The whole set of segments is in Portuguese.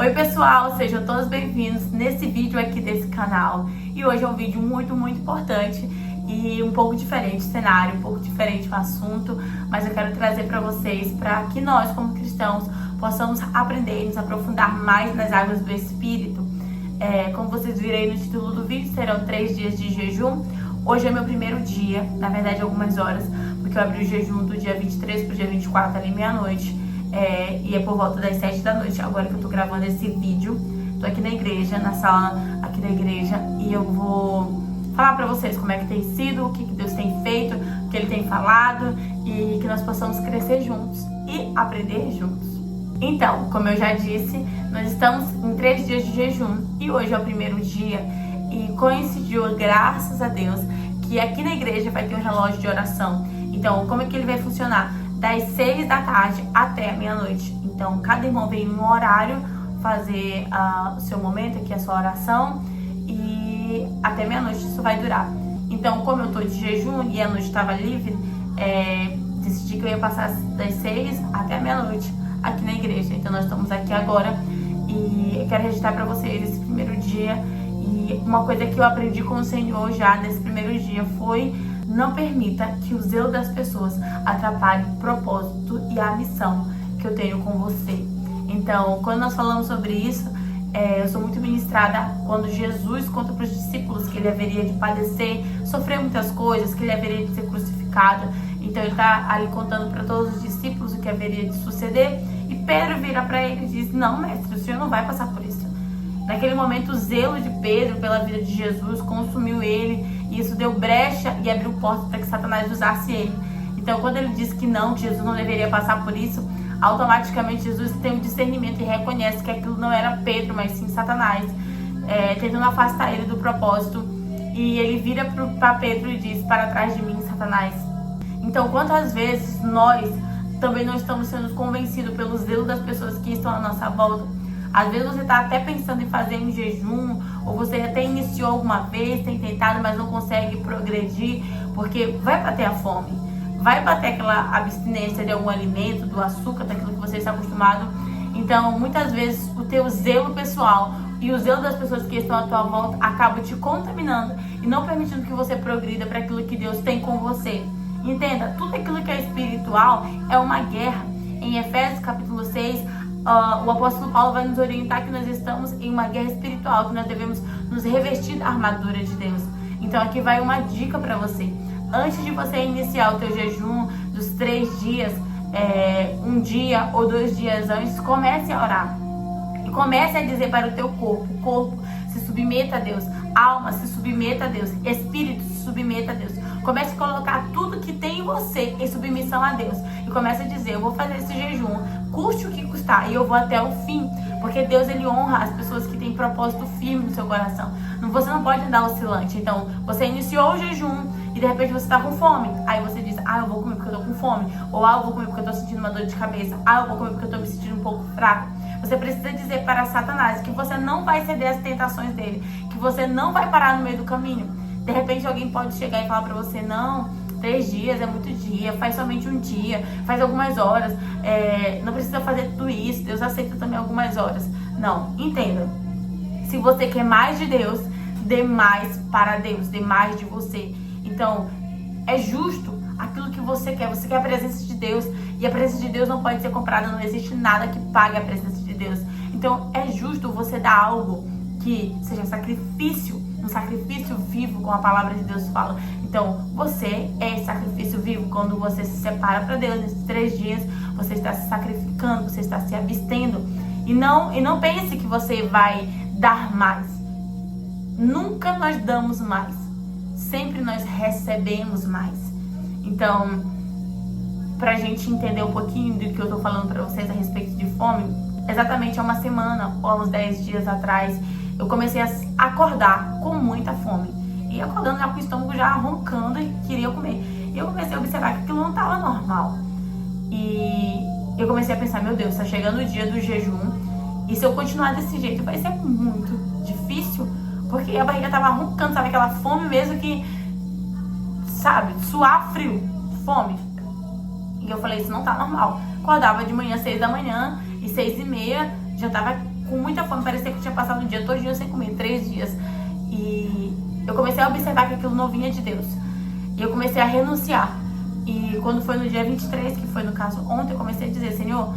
Oi pessoal, sejam todos bem-vindos nesse vídeo aqui desse canal. E hoje é um vídeo muito importante e um pouco diferente o cenário, um pouco diferente o assunto, mas eu quero trazer para vocês, para que nós como cristãos possamos aprender e nos aprofundar mais nas águas do Espírito. Como vocês viram aí no título do vídeo, serão 3 dias de jejum. Hoje é meu primeiro dia, na verdade algumas horas, porque eu abri o jejum do dia 23 para o dia 24 ali meia-noite. E é por volta das 7 da noite, agora que eu tô gravando esse vídeo. Tô aqui na igreja, na sala aqui da igreja, e eu vou falar pra vocês como é que tem sido, o que Deus tem feito, o que Ele tem falado, e que nós possamos crescer juntos e aprender juntos. Então, como eu já disse, nós estamos em 3 dias de jejum, e hoje é o primeiro dia, e coincidiu, graças a Deus, que aqui na igreja vai ter um relógio de oração. Então, como é que ele vai funcionar? Das 6 da tarde até a meia-noite. Então, cada irmão vem em um horário fazer o seu momento aqui, a sua oração, e até meia-noite isso vai durar. Então, como eu tô de jejum e a noite estava livre, decidi que eu ia passar das 6 até a meia-noite aqui na igreja. Então, nós estamos aqui agora e eu quero registrar para vocês esse primeiro dia. E uma coisa que eu aprendi com o Senhor já nesse primeiro dia foi: não permita que o zelo das pessoas atrapalhe o propósito e a missão que eu tenho com você. Então, quando nós falamos sobre isso, eu sou muito ministrada quando Jesus conta para os discípulos que ele haveria de padecer, sofrer muitas coisas, que ele haveria de ser crucificado. Então, ele está ali contando para todos os discípulos o que haveria de suceder. E Pedro vira para ele e diz: não, mestre, o senhor não vai passar por isso. Naquele momento, o zelo de Pedro pela vida de Jesus consumiu ele, e isso deu brecha e abriu porta para que Satanás usasse ele. Então, quando ele diz que Jesus não deveria passar por isso, automaticamente Jesus tem um discernimento e reconhece que aquilo não era Pedro, mas sim Satanás, tentando afastar ele do propósito. E ele vira para Pedro e diz: para trás de mim, Satanás. Então, quantas vezes nós também não estamos sendo convencidos pelo zelo das pessoas que estão à nossa volta? Às vezes você está até pensando em fazer um jejum, ou você até iniciou alguma vez, tem tentado, mas não consegue progredir, porque vai bater a fome, vai bater aquela abstinência de algum alimento, do açúcar, daquilo que você está acostumado. Então, muitas vezes, o teu zelo pessoal e o zelo das pessoas que estão à tua volta acabam te contaminando e não permitindo que você progrida para aquilo que Deus tem com você. Entenda, tudo aquilo que é espiritual é uma guerra. Em Efésios capítulo 6, o apóstolo Paulo vai nos orientar que nós estamos em uma guerra espiritual, que nós devemos nos revestir da armadura de Deus. Então aqui vai uma dica para você. Antes de você iniciar o teu jejum dos 3 dias, um dia ou 2 dias antes, comece a orar. E comece a dizer para o teu corpo se submeta a Deus, alma se submeta a Deus, espírito se submeta a Deus. Comece a colocar tudo que tem em você em submissão a Deus. E comece a dizer: eu vou fazer esse jejum, custe o que custar, e eu vou até o fim. Porque Deus, ele honra as pessoas que têm propósito firme no seu coração. Você não pode andar oscilante. Então, você iniciou o jejum e de repente você está com fome. Aí você diz: eu vou comer porque eu tô com fome. Ou eu vou comer porque eu tô sentindo uma dor de cabeça. Eu vou comer porque eu tô me sentindo um pouco fraco. Você precisa dizer para Satanás que você não vai ceder às tentações dele, que você não vai parar no meio do caminho. De repente alguém pode chegar e falar para você: não, 3 dias é muito dia, faz somente um dia, faz algumas horas, não precisa fazer tudo isso, Deus aceita também algumas horas. Não, entenda, se você quer mais de Deus, dê mais para Deus, dê mais de você. Então, é justo aquilo que você quer a presença de Deus, e a presença de Deus não pode ser comprada, não existe nada que pague a presença de Deus. Então, é justo você dar algo que seja sacrifício, um sacrifício vivo, como a palavra de Deus fala. Então, você é sacrifício vivo. Quando você se separa para Deus nesses 3 dias, você está se sacrificando, você está se abstendo. E não pense que você vai dar mais. Nunca nós damos mais. Sempre nós recebemos mais. Então, pra gente entender um pouquinho do que eu tô falando pra vocês a respeito de fome, exatamente há uma semana ou há uns 10 dias atrás, eu comecei a acordar com muita fome. E acordando já com o estômago já roncando e queria comer. E eu comecei a observar que aquilo não estava normal. E eu comecei a pensar: meu Deus, está chegando o dia do jejum. E se eu continuar desse jeito vai ser muito difícil. Porque a barriga estava roncando, sabe? Aquela fome mesmo que, sabe, suar frio, fome. E eu falei: isso não tá normal. Acordava de manhã, 6 da manhã, e 6h30 já tava com muita fome, parecia que eu tinha passado um dia todo sem comer, 3 dias. E eu comecei a observar que aquilo não vinha de Deus. E eu comecei a renunciar. E quando foi no dia 23, que foi no caso ontem, eu comecei a dizer: Senhor,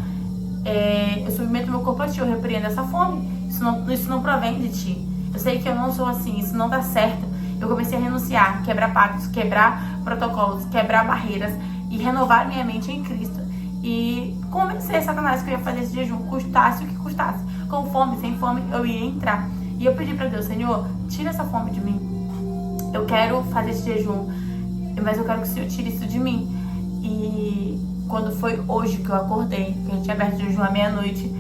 eu submeto meu corpo a Ti, eu repreendo essa fome. Isso não provém de Ti. Eu sei que eu não sou assim, isso não dá certo. Eu comecei a renunciar, quebrar pactos, quebrar protocolos, quebrar barreiras e renovar minha mente em Cristo. E convencer Satanás que eu ia fazer esse jejum, custasse o que custasse. Com fome, sem fome, eu ia entrar. E eu pedi pra Deus: Senhor, tira essa fome de mim. Eu quero fazer esse jejum, mas eu quero que o Senhor tire isso de mim. E quando foi hoje que eu acordei, que a gente tinha aberto o jejum à meia-noite,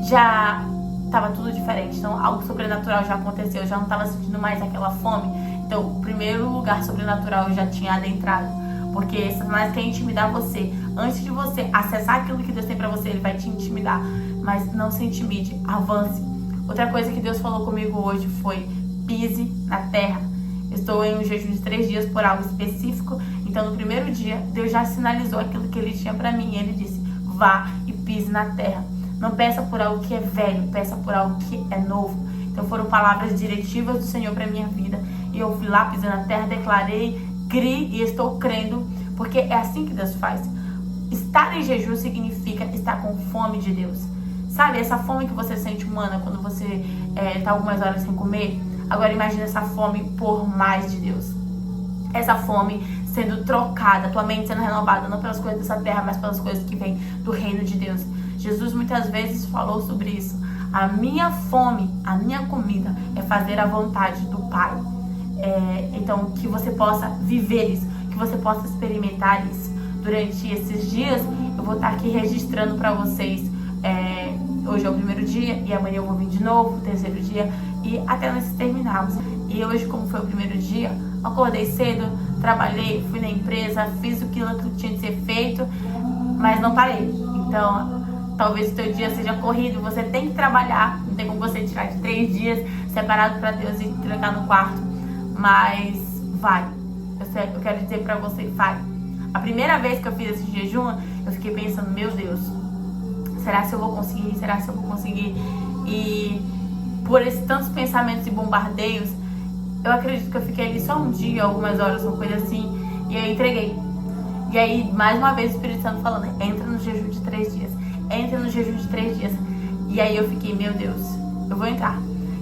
já estava tudo diferente. Então algo sobrenatural já aconteceu, eu já não estava sentindo mais aquela fome. Então o primeiro lugar sobrenatural eu já tinha adentrado. Porque Satanás quer intimidar você. Antes de você acessar aquilo que Deus tem pra você, ele vai te intimidar. Mas não se intimide, avance. Outra coisa que Deus falou comigo hoje foi: pise na terra. Eu estou em um jejum de 3 dias por algo específico. Então no primeiro dia, Deus já sinalizou aquilo que Ele tinha pra mim. Ele disse: vá e pise na terra. Não peça por algo que é velho, peça por algo que é novo. Então foram palavras diretivas do Senhor pra minha vida. E eu fui lá, pisei na terra, declarei, criei e estou crendo. Porque é assim que Deus faz. Estar em jejum significa estar com fome de Deus. Sabe, essa fome que você sente humana quando você tá algumas horas sem comer? Agora imagine essa fome por mais de Deus. Essa fome sendo trocada, tua mente sendo renovada, não pelas coisas dessa terra, mas pelas coisas que vêm do reino de Deus. Jesus muitas vezes falou sobre isso. A minha fome, a minha comida é fazer a vontade do Pai. Então que você possa viver isso, que você possa experimentar isso. Durante esses dias eu vou estar aqui registrando para vocês. Hoje é o primeiro dia e amanhã eu vou vir de novo, o terceiro dia, e até nós terminarmos. E hoje, como foi o primeiro dia, acordei cedo, trabalhei, fui na empresa, fiz aquilo que tinha de ser feito, mas não parei. Então, talvez o teu dia seja corrido, você tem que trabalhar, não tem como você tirar de 3 dias separado para Deus e trancar no quarto, mas vai. Eu quero dizer para você, vai. A primeira vez que eu fiz esse jejum, eu fiquei pensando: meu Deus, será que eu vou conseguir? Será que eu vou conseguir? E por esses tantos pensamentos e bombardeios, eu acredito que eu fiquei ali só um dia, algumas horas, uma coisa assim, e eu entreguei. E aí, mais uma vez, o Espírito Santo falando: entra no jejum de 3 dias. Entra no jejum de 3 dias. E aí eu fiquei: meu Deus, eu vou entrar.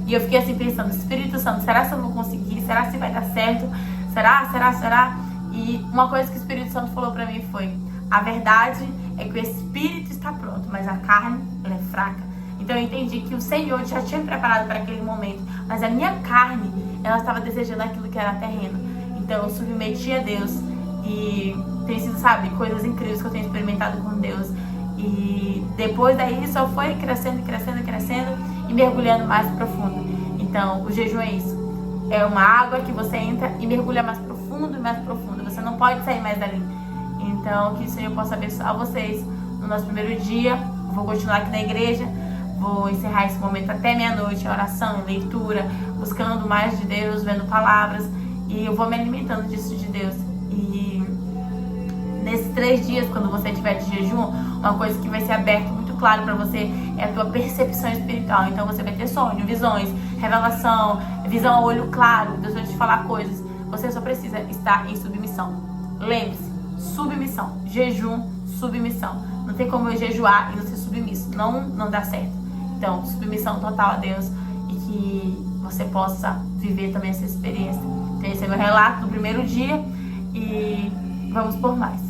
E eu fiquei assim pensando: Espírito Santo, será que eu vou conseguir? Será que vai dar certo? Será? E uma coisa que o Espírito Santo falou pra mim foi: a verdade é que o Espírito está pronto, mas a carne, ela é fraca. Então eu entendi que o Senhor já tinha preparado para aquele momento, mas a minha carne, ela estava desejando aquilo que era terreno. Então eu submeti a Deus e tem sido, sabe, coisas incríveis que eu tenho experimentado com Deus. E depois daí só foi crescendo e mergulhando mais profundo. Então o jejum é isso. É uma água que você entra e mergulha mais profundo e mais profundo. Você não pode sair mais dali. Então que o Senhor possa abençoar vocês no nosso primeiro dia. Vou continuar aqui na igreja. Vou encerrar esse momento até meia-noite, oração, leitura, buscando mais de Deus, vendo palavras. E eu vou me alimentando disso de Deus. E nesses 3 dias, quando você estiver de jejum, uma coisa que vai ser aberta muito claro para você é a tua percepção espiritual. Então você vai ter sonho, visões, revelação, visão a olho claro. Deus vai te falar coisas. Você só precisa estar em submissão. Lembre-se, submissão, jejum, submissão. Não tem como eu jejuar e não ser submisso. Não dá certo. Então, submissão total a Deus e que você possa viver também essa experiência. Então, esse é meu relato do primeiro dia e vamos por mais.